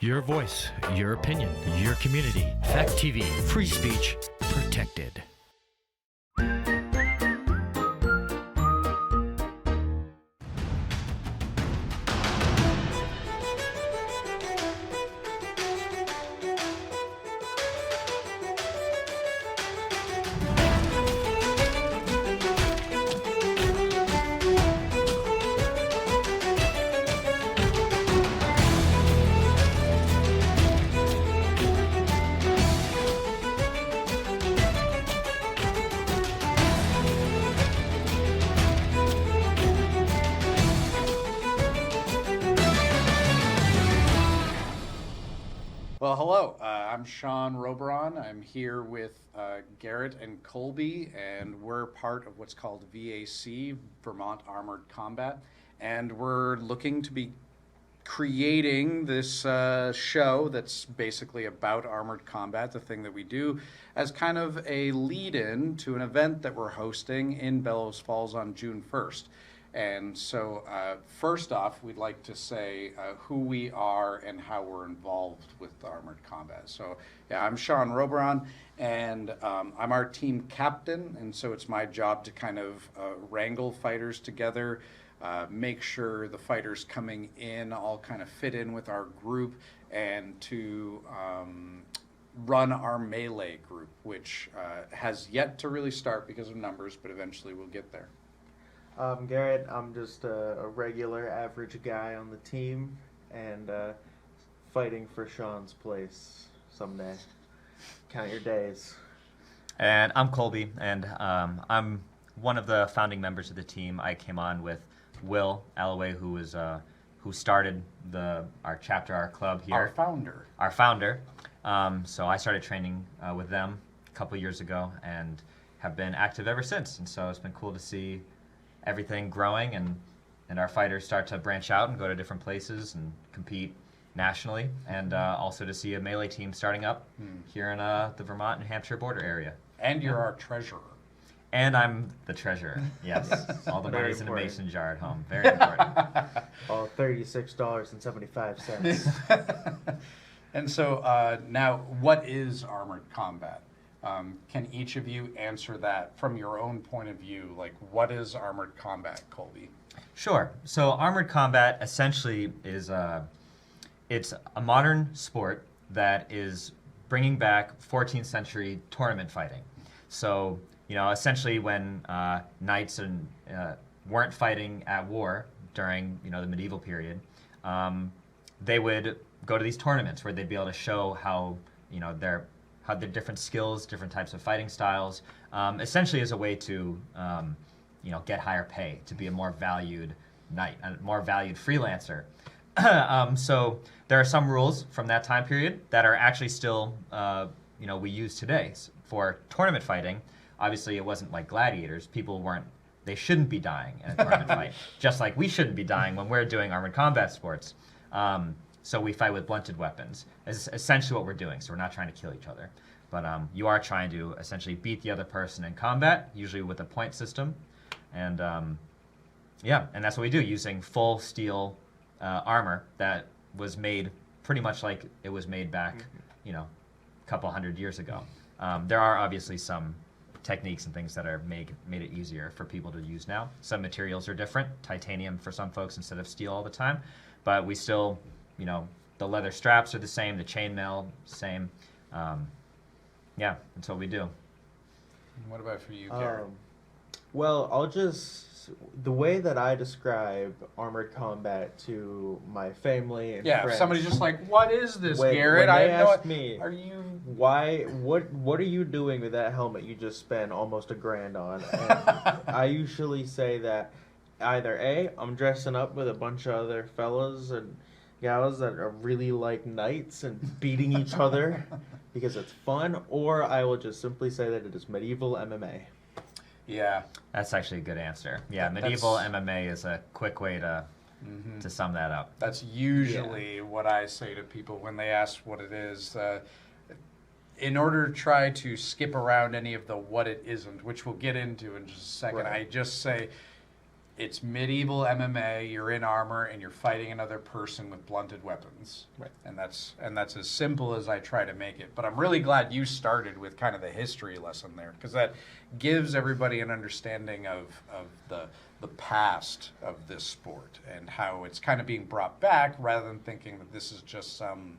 Your voice, your opinion, your community. Fact TV, free speech protected. Well, hello. I'm Sean Roberon. I'm here with Garrett and Colby, and we're part of what's called VAC, Vermont Armored Combat. And we're looking to be creating this show that's basically about armored combat, the thing that we do, as kind of a lead-in to an event that we're hosting in Bellows Falls on June 1st. And so first off, we'd like to say who we are and how we're involved with armored combat. So yeah, I'm Sean Roberon, and I'm our team captain, and so it's my job to kind of wrangle fighters together, make sure the fighters coming in all kind of fit in with our group, and to run our melee group, which has yet to really start because of numbers, but eventually we'll get there. Garrett, I'm just a regular average guy on the team and fighting for Sean's place someday. Count your days. And I'm Colby, and I'm one of the founding members of the team. I came on with Will Alloway, who started our chapter, our club here. Our founder. So I started training with them a couple years ago and have been active ever since. And so it's been cool to see everything growing and our fighters start to branch out and go to different places and compete nationally, and also to see a melee team starting up here in the Vermont, New Hampshire border area. And you're our treasurer. And I'm the treasurer, yes. All the money's in a mason jar at home. Very important. All $36.75. And so now, what is armored combat? Can each of you answer that from your own point of view? Like, what is armored combat, Colby? Sure. So armored combat essentially is it's a modern sport that is bringing back 14th century tournament fighting. So, essentially when knights weren't fighting at war during, the medieval period, they would go to these tournaments where they'd be able to show how, their different skills, different types of fighting styles, essentially as a way to, get higher pay, to be a more valued knight, a more valued freelancer. So there are some rules from that time period that are actually still, we use today. For tournament fighting, obviously it wasn't like gladiators. They shouldn't be dying in a tournament fight, just like we shouldn't be dying when we're doing armored combat sports. So we fight with blunted weapons. Is essentially what we're doing. So we're not trying to kill each other, but you are trying to essentially beat the other person in combat, usually with a point system, and and that's what we do using full steel armor that was made pretty much like it was made back, a couple hundred years ago. There are obviously some techniques and things that are made it easier for people to use now. Some materials are different, titanium for some folks instead of steel all the time, but we still. The leather straps are the same, the chainmail, same. That's what we do. What about for you, Garrett? Well, the way that I describe armored combat to my family and friends. If somebody's just like, what is this, Garrett? When they ask me, are you... what are you doing with that helmet you just spent almost $1,000 on? And I usually say that either A, I'm dressing up with a bunch of other fellas and gals that are really like knights and beating each other because it's fun, or I will just simply say that it is medieval MMA. Yeah. That's actually a good answer. Yeah, medieval MMA is a quick way to sum that up. That's usually what I say to people when they ask what it is. In order to try to skip around any of the what it isn't, which we'll get into in just a second, I just say it's medieval MMA. You're in armor and you're fighting another person with blunted weapons. Right. And that's as simple as I try to make it. But I'm really glad you started with kind of the history lesson there, because that gives everybody an understanding of the past of this sport and how it's kind of being brought back, rather than thinking that this is just some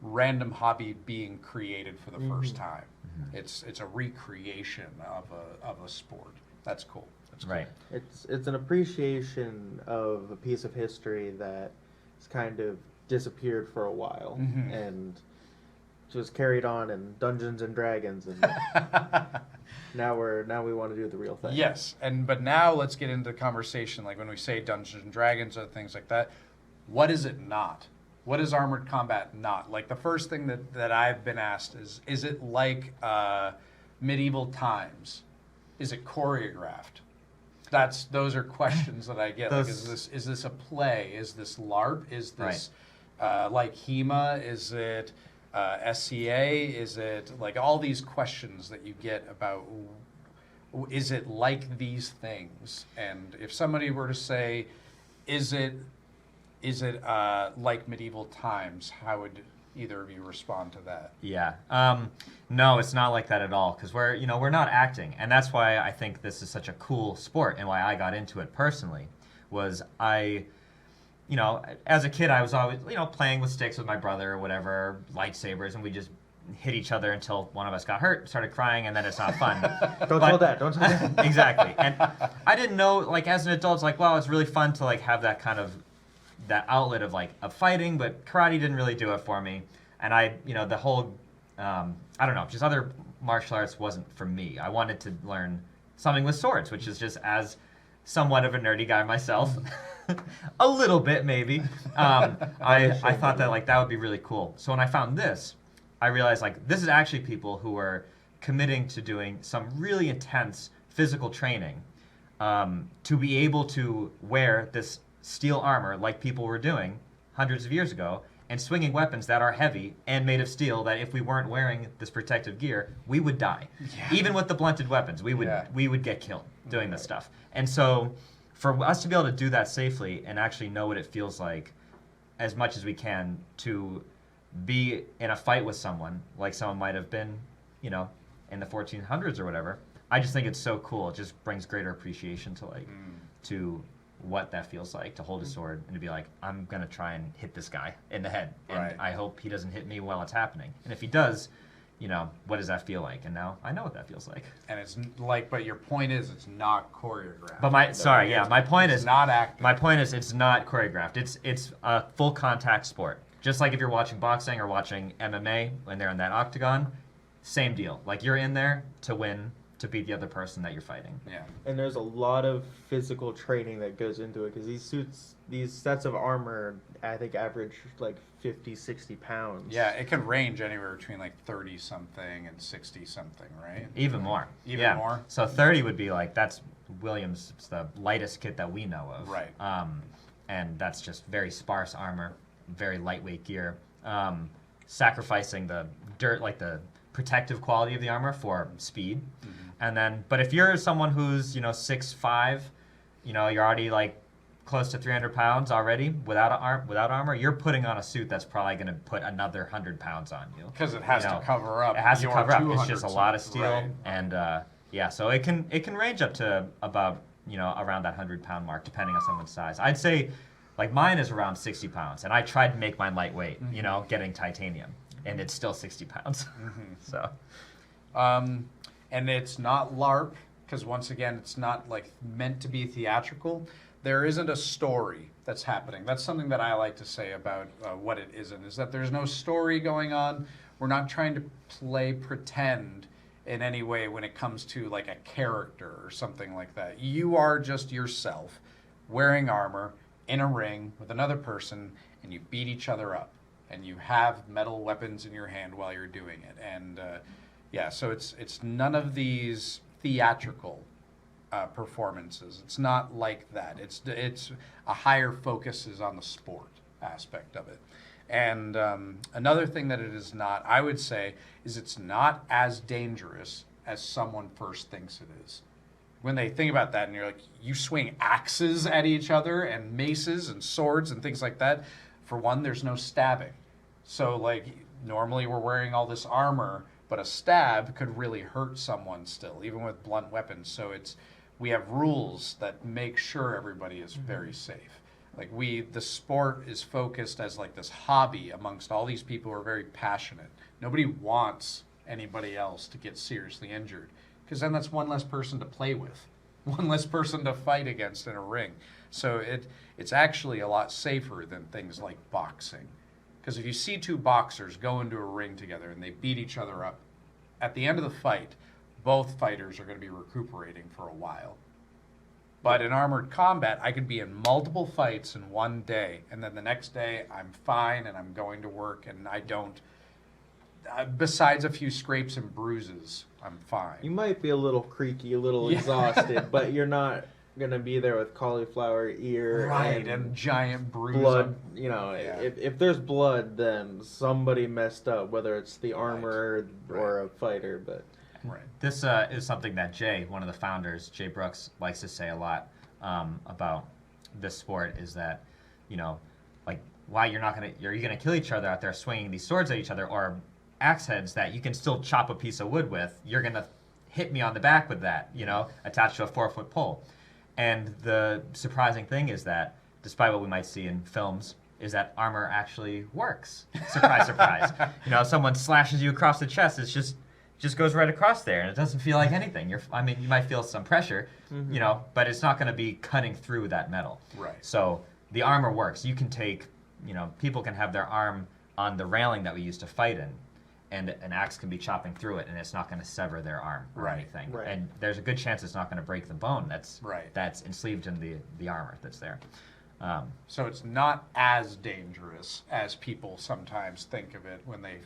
random hobby being created for the first time. It's a recreation of a sport. That's cool. That's cool. Right. It's an appreciation of a piece of history that has kind of disappeared for a while and just carried on in Dungeons and Dragons, and now we want to do the real thing. Yes, but now let's get into the conversation. Like when we say Dungeons and Dragons or things like that, what is it not? What is Armored Combat not? Like the first thing that I've been asked is it like medieval times? Is it choreographed? Those are questions that I get. Like, is this a play? Is this LARP? Is this like HEMA? Is it SCA? Is it like all these questions that you get about? Is it like these things? And if somebody were to say, is it like medieval times? How would either of you respond to that? Yeah. No, it's not like that at all, because we're not acting, and that's why I think this is such a cool sport, and why I got into it personally was as a kid I was always playing with sticks with my brother or whatever, lightsabers, and we just hit each other until one of us got hurt, started crying, and then it's not fun. Don't tell that. Exactly. And I didn't know, like as an adult, it's like, wow, it's really fun to like have that kind of that outlet of fighting, but karate didn't really do it for me. And the whole, I don't know, just other martial arts wasn't for me. I wanted to learn something with swords, which is just as somewhat of a nerdy guy myself, a little bit maybe. I thought that like that would be really cool. So when I found this, I realized like this is actually people who are committing to doing some really intense physical training to be able to wear this steel armor like people were doing hundreds of years ago, and swinging weapons that are heavy and made of steel, that if we weren't wearing this protective gear, we would die. Yeah. Even with the blunted weapons, we would get killed doing this stuff. And so for us to be able to do that safely and actually know what it feels like as much as we can to be in a fight with someone, like someone might have been, in the 1400s or whatever, I just think it's so cool. It just brings greater appreciation to to what that feels like to hold a sword and to be like, I'm gonna try and hit this guy in the head, and I hope he doesn't hit me while it's happening. And if he does, what does that feel like? And now I know what that feels like. And it's like, but your point is, it's not choreographed. But my point is not acting. My point is, it's not choreographed. It's a full contact sport. Just like if you're watching boxing or watching MMA when they're in that octagon, same deal. Like you're in there to win, to beat the other person that you're fighting. Yeah. And there's a lot of physical training that goes into it, because these sets of armor, I think, average like 50, 60 pounds. Yeah, it can range anywhere between like 30 something and 60 something, right? Even more. Even more? So 30 would be like, that's Williams, it's the lightest kit that we know of. Right. And that's just very sparse armor, very lightweight gear, sacrificing the dirt, like the protective quality of the armor for speed. And then, but if you're someone who's 6'5", you're already like close to 300 pounds already without armor, you're putting on a suit that's probably going to put another 100 pounds on you. Because it has to cover up. It has to cover up. It's just a lot of suits. steel, Right. And so it can range up to about around that 100-pound mark, depending on someone's size. I'd say, like mine is around 60 pounds, and I tried to make mine lightweight, getting titanium, and it's still 60 pounds. So. And it's not LARP, because once again, it's not like meant to be theatrical. There isn't a story that's happening. That's something that I like to say about what it isn't, is that there's no story going on. We're not trying to play pretend in any way when it comes to like a character or something like that. You are just yourself, wearing armor, in a ring with another person, and you beat each other up. And you have metal weapons in your hand while you're doing it. And so it's none of these theatrical performances. It's not like that. It's a higher focus is on the sport aspect of it. And another thing that it is not, I would say, is it's not as dangerous as someone first thinks it is. when they think about that, and you're like, you swing axes at each other and maces and swords and things like that. For one, there's no stabbing. So like normally we're wearing all this armor, but a stab could really hurt someone still, even with blunt weapons. So we have rules that make sure everybody is very safe. Like the sport is focused as like this hobby amongst all these people who are very passionate. Nobody wants anybody else to get seriously injured, because then that's one less person to play with, one less person to fight against in a ring. So it's actually a lot safer than things like boxing. Because if you see two boxers go into a ring together and they beat each other up, at the end of the fight, both fighters are going to be recuperating for a while. But in armored combat, I could be in multiple fights in one day, and then the next day I'm fine and I'm going to work, and I don't, besides a few scrapes and bruises, I'm fine. You might be a little creaky, a little exhausted, but you're not gonna be there with cauliflower ear and giant bruise. Blood, if there's blood, then somebody messed up, whether it's the armor or a fighter. But this is something that Jay, one of the founders, Jay Brooks, likes to say a lot about this sport, is that, like, why are you gonna kill each other out there swinging these swords at each other, or axe heads that you can still chop a piece of wood with? You're gonna hit me on the back with that, attached to a 4-foot pole. And the surprising thing is that, despite what we might see in films, is that armor actually works. Surprise, surprise. Someone slashes you across the chest, it just goes right across there, and it doesn't feel like anything. You might feel some pressure, but it's not going to be cutting through that metal. Right. So the armor works. You can take, people can have their arm on the railing that we used to fight in, and an axe can be chopping through it, and it's not going to sever their arm or anything. Right. And there's a good chance it's not going to break the bone that's ensleeved in the armor that's there. So it's not as dangerous as people sometimes think of it when they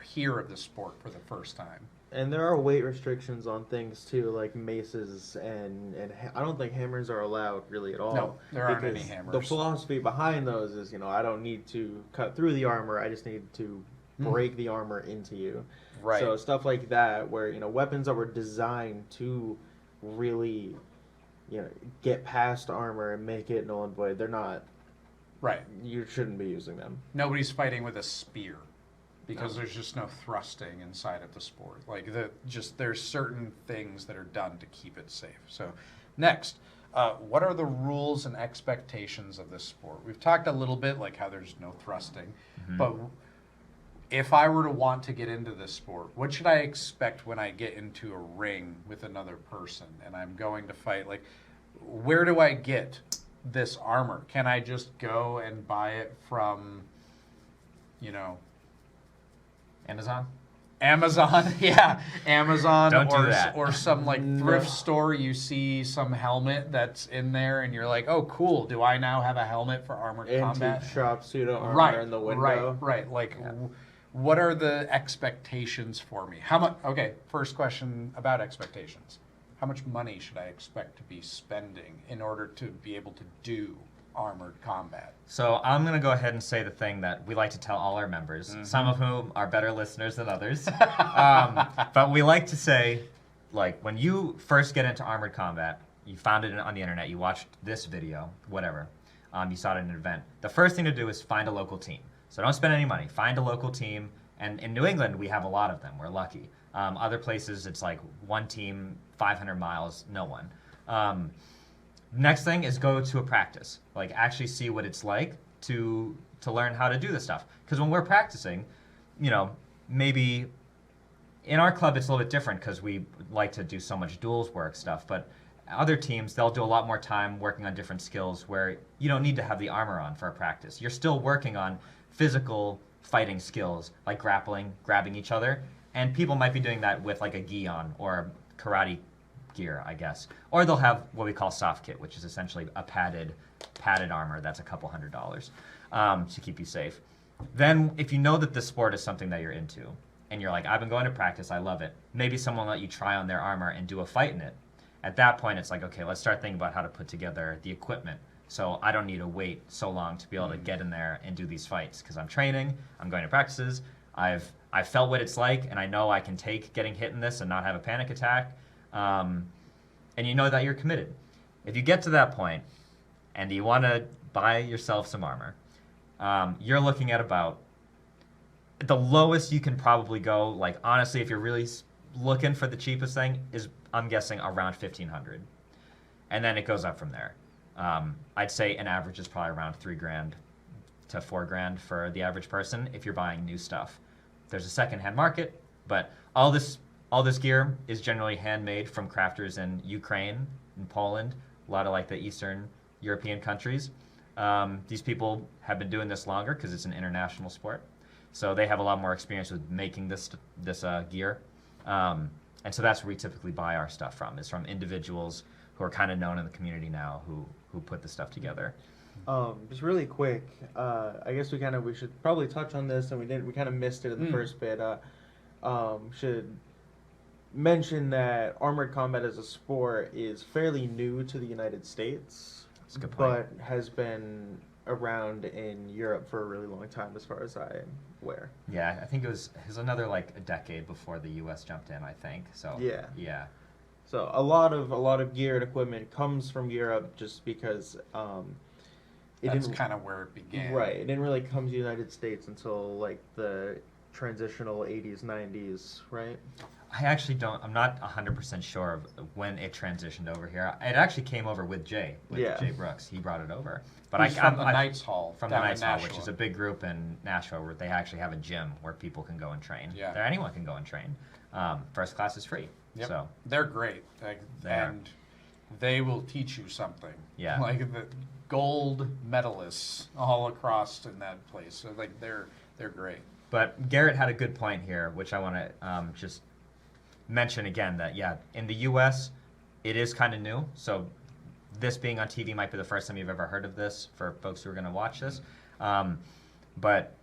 hear of the sport for the first time. And there are weight restrictions on things too, like maces, and I don't think hammers are allowed really at all. No, there aren't any hammers. The philosophy behind those is, I don't need to cut through the armor, I just need to break the armor into you. Right. So stuff like that, where weapons that were designed to really, get past armor and make it null and void, they're not. Right. You shouldn't be using them. Nobody's fighting with a spear, because there's just no thrusting inside of the sport. Like there's certain things that are done to keep it safe. So, next, what are the rules and expectations of this sport? We've talked a little bit like how there's no thrusting, but if I were to want to get into this sport, what should I expect when I get into a ring with another person and I'm going to fight? Like, where do I get this armor? Can I just go and buy it from, Amazon? Yeah, Amazon. Don't do that. Or some like thrift store. You see some helmet that's in there, and you're like, "Oh, cool! Do I now have a helmet for armored combat?" Antique shop pseudo armor in the window. Right. Like, what are the expectations for me? How much? Okay, first question about expectations. How much money should I expect to be spending in order to be able to do armored combat? So I'm going to go ahead and say the thing that we like to tell all our members, some of whom are better listeners than others. But we like to say, like, when you first get into armored combat, you found it on the internet, you watched this video, whatever, you saw it at an event, the first thing to do is find a local team. So don't spend any money. Find a local team. And in New England, we have a lot of them. We're lucky. Other places, it's like one team, 500 miles, no one. Next thing is go to a practice. Like, actually see what it's like to learn how to do this stuff. Because when we're practicing, maybe in our club it's a little bit different because we like to do so much duels work stuff. But other teams, they'll do a lot more time working on different skills where you don't need to have the armor on for a practice. You're still working on physical fighting skills like grappling, grabbing each other. And people might be doing that with like a gi on or karate gear, I guess. Or they'll have what we call soft kit, which is essentially a padded armor that's a couple $100s to keep you safe. Then if you know that this sport is something that you're into and you're like, I've been going to practice, I love it. Maybe someone let you try on their armor and do a fight in it. At that point, it's like, okay, let's start thinking about how to put together the equipment. So I don't need to wait so long to be able to get in there and do these fights because I'm training, I'm going to practices, I've felt what it's like, and I know I can take getting hit in this and not have a panic attack. and you know that you're committed. If you get to that point and you want to buy yourself some armor, you're looking at about the lowest you can probably go. Like honestly, if you're really looking for the cheapest thing, is I'm guessing around 1,500, and then it goes up from there. I'd say an average is probably around $3,000 to $4,000 for the average person if you're buying new stuff. There's a secondhand market, but all this gear is generally handmade from crafters in Ukraine and Poland, a lot of like the Eastern European countries. These people have been doing this longer because it's an international sport, so they have a lot more experience with making this gear, and so that's where we typically buy our stuff from. Is from individuals who are kind of known in the community now who put this stuff together. Just really quick, I guess we should probably touch on this, and we kind of missed it in the first bit. Should mention that armored combat as a sport is fairly new to the United States, That's a good point. but has been around in Europe for a really long time, as far as I'm aware. Yeah, I think it was another like a decade before the U.S. jumped in. I think so. Yeah. So a lot of gear and equipment comes from Europe, just because That's kind of where it began. Right. It didn't really come to the United States until like the transitional 80s, 90s, right? I'm not 100% sure of when it transitioned over here. It actually came over with Jay Brooks. He brought it over. But He's from the Knights Hall. From the down in Knights Hall, which Nashua. is a big group in Nashua where they actually have a gym where people can go and train. Yeah. There, anyone can go and train. First class is free. Yep. So They're great. And they will teach you something. Yeah. Like the gold medalists all across in that place. So like they're great. But Garrett had a good point here, which I want to just mention again, that in the U.S. it is kind of new. So this being on TV might be the first time you've ever heard of this for folks who are going to watch this. But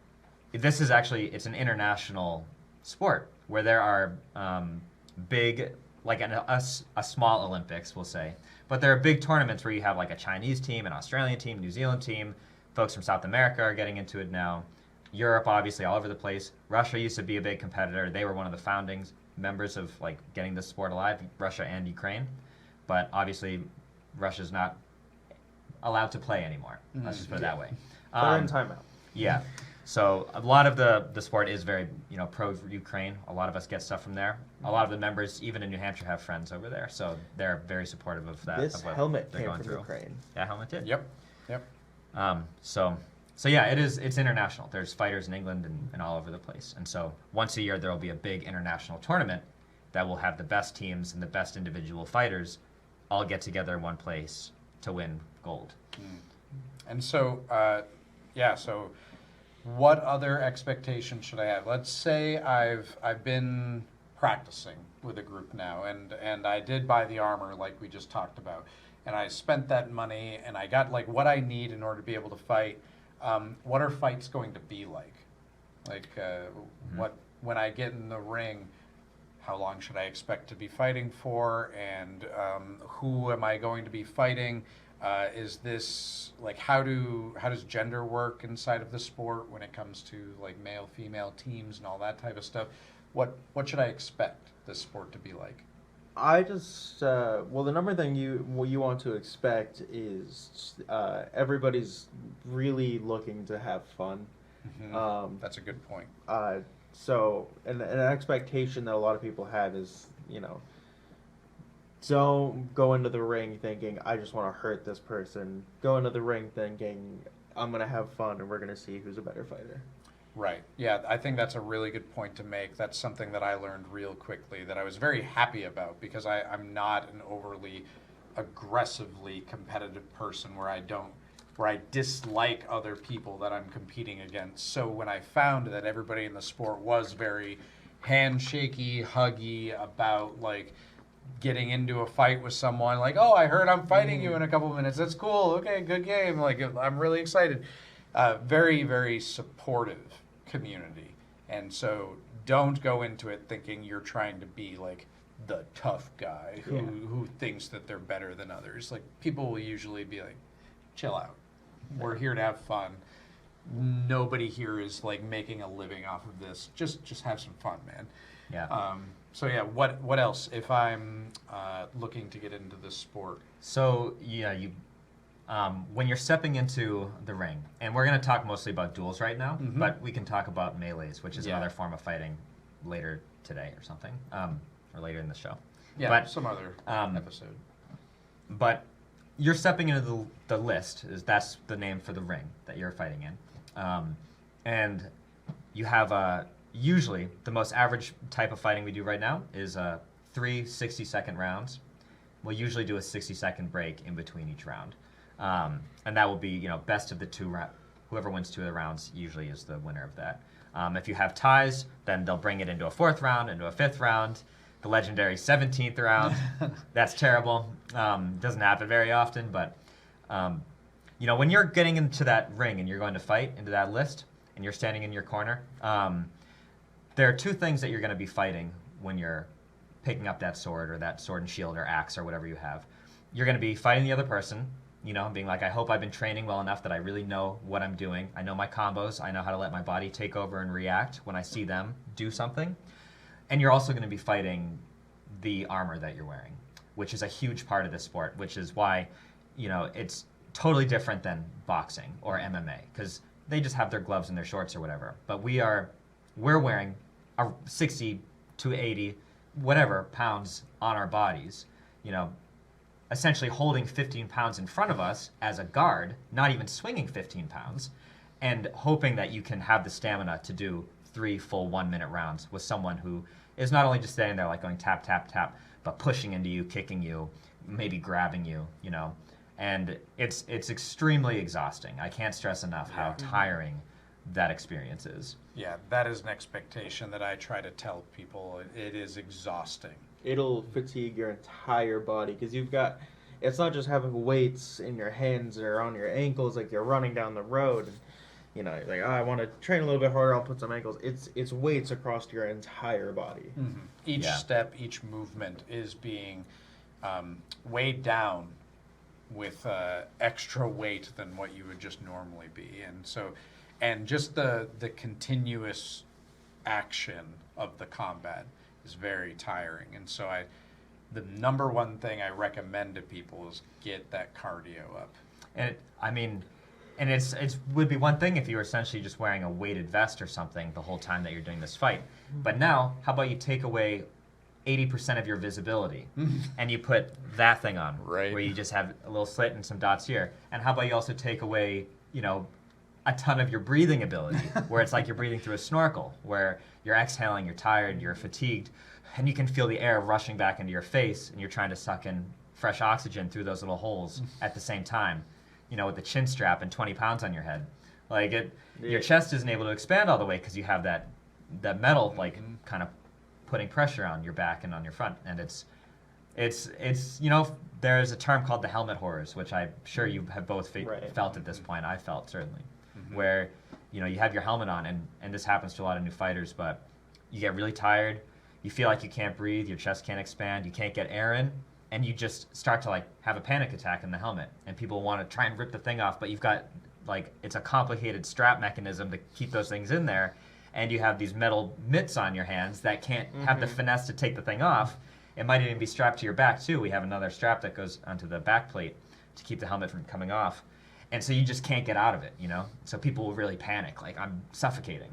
this is it's an international sport where there are big, like a small Olympics, we'll say. But there are big tournaments where you have like a Chinese team, an Australian team, New Zealand team. Folks from South America are getting into it now. Europe, obviously, all over the place. Russia used to be a big competitor. They were one of the founding members of like getting this sport alive, Russia and Ukraine. But obviously, Russia's not allowed to play anymore. Let's just put it that way. They're in timeout. Yeah. So a lot of the sport is very, pro-Ukraine. A lot of us get stuff from there. A lot of the members, even in New Hampshire, have friends over there. So they're very supportive of that. This of what helmet they're came going from through. Ukraine. Yeah, helmet did. Yep. So yeah, it's international. There's fighters in England and all over the place. And so once a year there will be a big international tournament that will have the best teams and the best individual fighters all get together in one place to win gold. And so, so what other expectations should I have? Let's say I've been practicing with a group now, and I did buy the armor like we just talked about, and I spent that money, and I got like what I need in order to be able to fight. What are fights going to be like? Like, what when I get in the ring, how long should I expect to be fighting for, and who am I going to be fighting? Is this like how does gender work inside of the sport when it comes to like male female teams and all that type of stuff? What should I expect this sport to be like? I just the number thing you want to expect is everybody's really looking to have fun. That's a good point. So an expectation that a lot of people have is, don't go into the ring thinking, I just want to hurt this person. Go into the ring thinking, I'm going to have fun and we're going to see who's a better fighter. Right. Yeah, I think that's a really good point to make. That's something that I learned real quickly that I was very happy about, because I'm not an overly aggressively competitive person where I dislike other people that I'm competing against. So when I found that everybody in the sport was very handshaky, huggy about like getting into a fight with someone, like, oh, I heard I'm fighting you in a couple minutes. That's cool. Okay, good game. Like, I'm really excited. Very, very supportive community. And so don't go into it thinking you're trying to be like the tough guy who thinks that they're better than others. Like, people will usually be like, chill out. We're here to have fun. nobody here is like making a living off of this. Just have some fun, man. Yeah. So yeah, what else if I'm looking to get into this sport? So yeah, when you're stepping into the ring, and we're going to talk mostly about duels right now, but we can talk about melees, which is another form of fighting later today or something, or later in the show. Yeah, but, some other episode. But you're stepping into the list. That's the name for the ring that you're fighting in, and you have usually the most average type of fighting we do right now is 3 60-second rounds. We'll usually do a 60-second break in between each round. And that will be, best of the two rounds. Whoever wins 2 of the rounds usually is the winner of that. If you have ties, then they'll bring it into a 4th round, into a 5th round, the legendary 17th round. That's terrible. Doesn't happen very often, but when you're getting into that ring and you're going to fight into that list, and you're standing in your corner, there are 2 things that you're going to be fighting when you're picking up that sword or that sword and shield or axe or whatever you have. You're going to be fighting the other person, being like, I hope I've been training well enough that I really know what I'm doing. I know my combos. I know how to let my body take over and react when I see them do something. And you're also going to be fighting the armor that you're wearing, which is a huge part of this sport, which is why, it's totally different than boxing or MMA, because they just have their gloves and their shorts or whatever. But we're wearing a 60 to 80 whatever pounds on our bodies, essentially holding 15 pounds in front of us as a guard, not even swinging 15 pounds, and hoping that you can have the stamina to do 3 full 1-minute rounds with someone who is not only just standing there like going tap, tap, tap, but pushing into you, kicking you, maybe grabbing you, and it's extremely exhausting. I can't stress enough how tiring that experience is. Yeah, that is an expectation that I try to tell people. It is exhausting. It'll fatigue your entire body because it's not just having weights in your hands or on your ankles like you're running down the road. You're like, I want to train a little bit harder, I'll put some ankles. It's weights across your entire body. Mm-hmm. Each step, each movement is being weighed down with extra weight than what you would just normally be. And just the continuous action of the combat is very tiring. And so the number one thing I recommend to people is get that cardio up. And it would be one thing if you were essentially just wearing a weighted vest or something the whole time that you're doing this fight. But now, how about you take away 80% of your visibility and you put that thing on, right, where you just have a little slit and some dots here. And how about you also take away, a ton of your breathing ability, where it's like you're breathing through a snorkel, where you're exhaling, you're tired, you're fatigued, and you can feel the air rushing back into your face, and you're trying to suck in fresh oxygen through those little holes at the same time, with the chin strap and 20 pounds on your head. Your chest isn't able to expand all the way because you have that metal, kind of putting pressure on your back and on your front, and it's there's a term called the helmet horrors, which I'm sure you have both felt at this point. I felt certainly, where you have your helmet on, and this happens to a lot of new fighters, but you get really tired, you feel like you can't breathe, your chest can't expand, you can't get air in, and you just start to have a panic attack in the helmet, and people want to try and rip the thing off, but you've got it's a complicated strap mechanism to keep those things in there, and you have these metal mitts on your hands that can't have the finesse to take the thing off. It might even be strapped to your back too. We have another strap that goes onto the back plate to keep the helmet from coming off. And so you just can't get out of it, So people will really panic, I'm suffocating.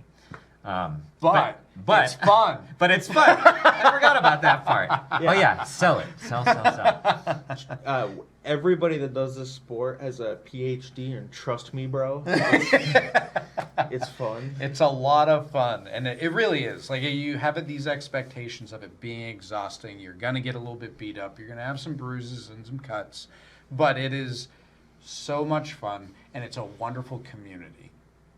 But it's fun. But it's fun. I forgot about that part. Yeah. Oh yeah, sell it. Sell. Everybody that does this sport has a PhD, and trust me, bro, it's fun. It's a lot of fun, and it really is. You have these expectations of it being exhausting. You're gonna get a little bit beat up. You're gonna have some bruises and some cuts, but it is so much fun, and it's a wonderful community.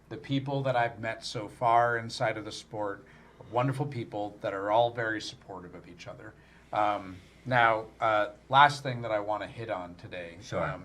The people that I've met so far inside of the sport are wonderful people that are all very supportive of each other. Now, last thing that I want to hit on today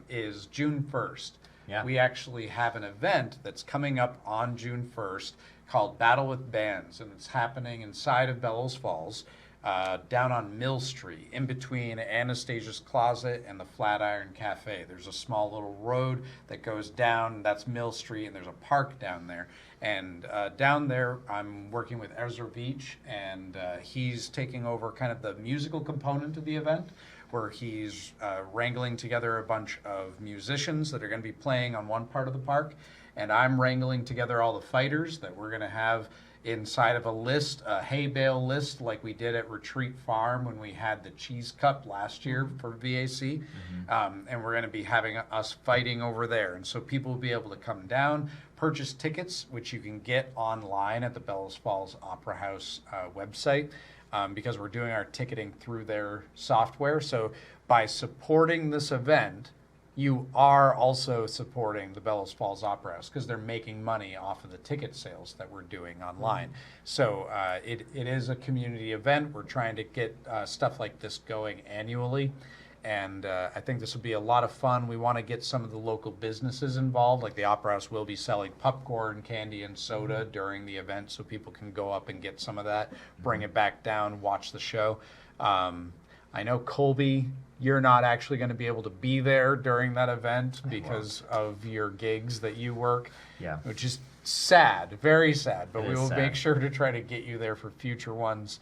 is June 1st. Yeah. We actually have an event that's coming up on June 1st called Battle with Bands, and it's happening inside of Bellows Falls. down on Mill Street, in between Anastasia's Closet and the Flatiron Cafe. There's a small little road that goes down, that's Mill Street, and there's a park down there. And down there, I'm working with Ezra Beach, and he's taking over kind of the musical component of the event, where he's wrangling together a bunch of musicians that are going to be playing on one part of the park, and I'm wrangling together all the fighters that we're going to have inside of a list, a hay bale list, like we did at Retreat Farm when we had the Cheese Cup last year for VAC. And we're going to be having us fighting over there. And so people will be able to come down, purchase tickets, which you can get online at the Bellows Falls Opera House website, because we're doing our ticketing through their software. So by supporting this event, you are also supporting the Bellows Falls Opera House because they're making money off of the ticket sales that we're doing online. So it is a community event. We're trying to get stuff like this going annually. And I think this will be a lot of fun. We want to get some of the local businesses involved. Like the Opera House will be selling popcorn, candy, and soda during the event so people can go up and get some of that, bring it back down, watch the show. I know, Colby, you're not actually going to be able to be there during that event because of your gigs that you work, which is sad, very sad, but we will make sure to try to get you there for future ones.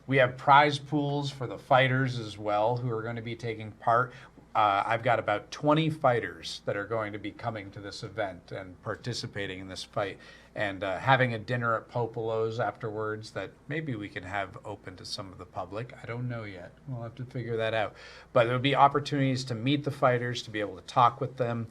We have prize pools for the fighters as well who are going to be taking part. I've got about 20 fighters that are going to be coming to this event and participating in this fight, and having a dinner at Popolo's afterwards that maybe we can have open to some of the public. I don't know yet. We'll have to figure that out. But there'll be opportunities to meet the fighters, to be able to talk with them.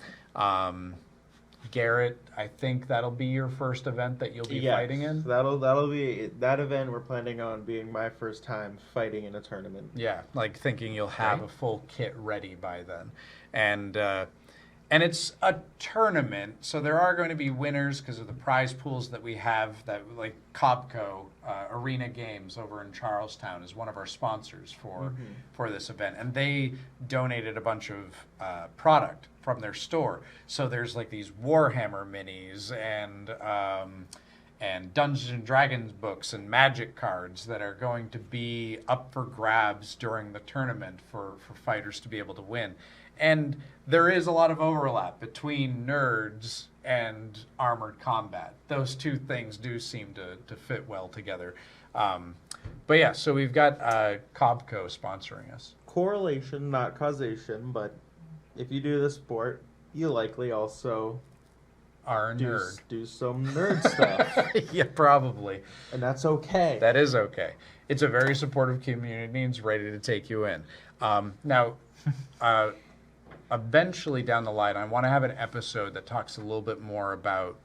Garrett, I think that'll be your first event that you'll be fighting in. That'll be that event. We're planning on being my first time fighting in a tournament. Yeah, like thinking you'll have a full kit ready by then, and it's a tournament, so there are going to be winners because of the prize pools that we have. That like Cobco Arena Games over in Charlestown is one of our sponsors for this event, and they donated a bunch of product from their store. So there's like these Warhammer minis and Dungeons and Dragons books and Magic cards that are going to be up for grabs during the tournament for fighters to be able to win. And there is a lot of overlap between nerds and armored combat. Those two things do seem to fit well together. But yeah, so we've got Cobco sponsoring us. Correlation, not causation, but if you do the sport, you likely also are a nerd. Do some nerd stuff. Yeah, probably. And that's okay. That is okay. It's a very supportive community and it's ready to take you in. Now, eventually down the line, I want to have an episode that talks a little bit more about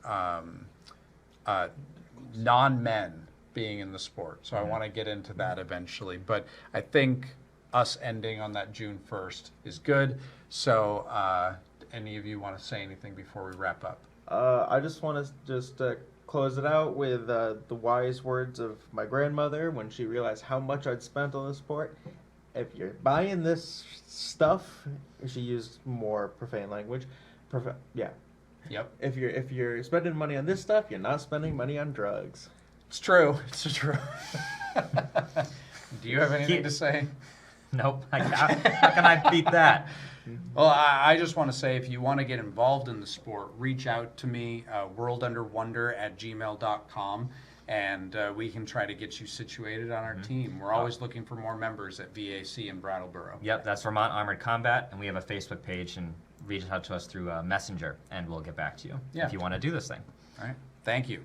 non-men being in the sport. So I want to get into that eventually. But I think us ending on that June 1st is good. So any of you want to say anything before we wrap up? I just want to close it out with the wise words of my grandmother when she realized how much I'd spent on the sport. If you're buying this stuff, she used more profane language. Yeah. Yep. If you're spending money on this stuff, you're not spending money on drugs. It's true. It's true. Do you have anything to say? Nope. How can I beat that? Well, I just want to say, if you want to get involved in the sport, reach out to me, worldunderwonder@gmail.com, and we can try to get you situated on our team. We're always looking for more members at VAC in Brattleboro. Yep, that's Vermont Armored Combat, and we have a Facebook page, and reach out to us through Messenger, and we'll get back to you if you want to do this thing. All right. Thank you.